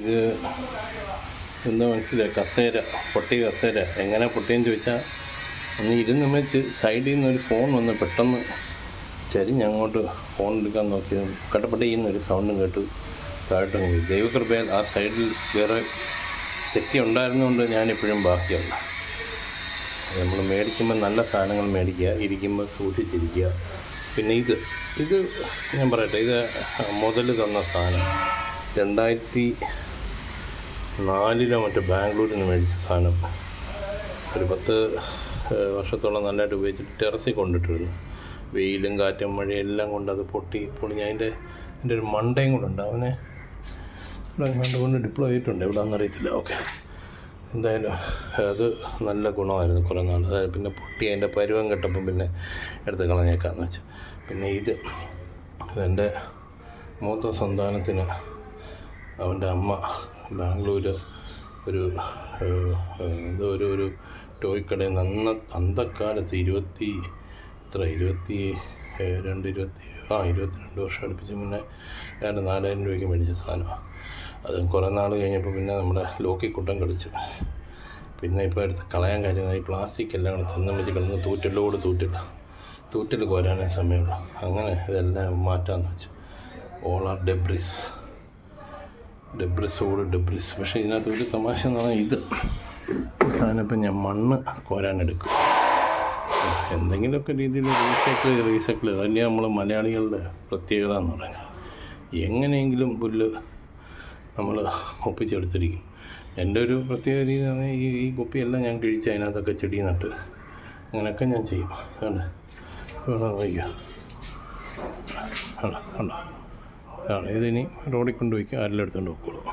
ഇത് എന്താ മനസ്സിലായി, കസേര, പൊട്ടിയ കസേര. എങ്ങനെ പൊട്ടിയെന്ന് ചോദിച്ചാൽ, ഒന്ന് ഇരുന്ന് വെച്ച് സൈഡിൽ നിന്നൊരു ഫോൺ വന്ന് പെട്ടെന്ന് ചരിഞ്ഞങ്ങോട്ട് ഫോൺ എടുക്കാൻ നോക്കിയത് കട്ടപ്പട്ടയെന്നൊരു സൗണ്ടും കേട്ട് താഴോട്ട് പോയി. ദൈവകൃപയാൽ ആ സൈഡിൽ വേറെ സെറ്റി ഉണ്ടായിരുന്നുകൊണ്ട് ഞാനെപ്പോഴും ബാക്കിയല്ല. നമ്മൾ മേടിക്കുമ്പോൾ നല്ല സാധനങ്ങൾ മേടിക്കുക, ഇരിക്കുമ്പോൾ സൂക്ഷിച്ചിരിക്കുക. പിന്നെ ഇത് ഞാൻ പറയട്ടെ, ഇത് മുതൽ തന്ന സാധനം 2004 മറ്റോ ബാംഗ്ലൂരിൽ നിന്ന് മേടിച്ച സാധനം. ഒരു 10 വർഷത്തോളം നല്ലതായിട്ട് ഉപയോഗിച്ചിട്ട് ടെറസിൽ കൊണ്ടിട്ടിരുന്നു. വെയിലും കാറ്റും മഴയും എല്ലാം കൊണ്ട് അത് പൊളിഞ്ഞ് എൻ്റെ ഒരു മണ്ടയും കൂടെ ഉണ്ട്. അവനെ ഇവിടെ കൊണ്ട് ഡിപ്ലോയ് ചെയ്തിട്ടുണ്ട്, എവിടെയാണെന്നറിയത്തില്ല. ഓക്കെ, എന്തായാലും അത് നല്ല ഗുണമായിരുന്നു കുറേ നാൾ. അതായത് പിന്നെ പൊട്ടി അതിൻ്റെ പരുവം കെട്ടപ്പം പിന്നെ എടുത്ത് കളഞ്ഞേക്കാമെന്ന് വെച്ചു. പിന്നെ എൻ്റെ മൂത്ത സന്താനത്തിന് അവൻ്റെ അമ്മ ബാംഗ്ലൂർ ഒരു ടോയ് കടയിൽ നിന്ന് അന്തക്കാലത്ത് 22 വർഷം അടുപ്പിച്ച് മുന്നേ 4000 രൂപയ്ക്ക് മേടിച്ച സാധനമാണ്. അത് കുറേ നാൾ കഴിഞ്ഞപ്പോൾ പിന്നെ നമ്മുടെ ലോക്കി കുട്ടം കളിച്ചു. പിന്നെ ഇപ്പോൾ എടുത്ത് കളയാൻ കാര്യം ഈ പ്ലാസ്റ്റിക് എല്ലാം കൂടെ വെച്ച് കിടന്ന് തൂറ്റിൽ കോരാനേ സമയമുള്ളൂ. അങ്ങനെ ഇതെല്ലാം മാറ്റാമെന്ന് വെച്ചു. All are debris. പക്ഷേ ഇതിനകത്ത് ഒരു തമാശ എന്ന് പറഞ്ഞാൽ ഇത് സാധനം ഇപ്പം ഞാൻ മണ്ണ് കോരാനെടുക്കും. എന്തെങ്കിലുമൊക്കെ രീതിയിൽ റീസൈക്കിൾ അതല്ലേ നമ്മൾ മലയാളികളുടെ പ്രത്യേകത എന്ന് പറഞ്ഞാൽ. എങ്ങനെയെങ്കിലും പുല്ല് നമ്മൾ ഒപ്പിച്ചെടുത്തിരിക്കും. എൻ്റെ ഒരു പ്രത്യേക രീതി എന്ന് പറഞ്ഞാൽ ഈ കുപ്പിയെല്ലാം ഞാൻ കിഴിച്ച് അതിനകത്തൊക്കെ ചെടി നട്ട് അങ്ങനെയൊക്കെ ഞാൻ ചെയ്യും. ഇതിനി റോഡിൽ കൊണ്ടുപോയിക്കും, ആരെല്ലാം എടുത്തുകൊണ്ട് പോയിക്കോളൂ.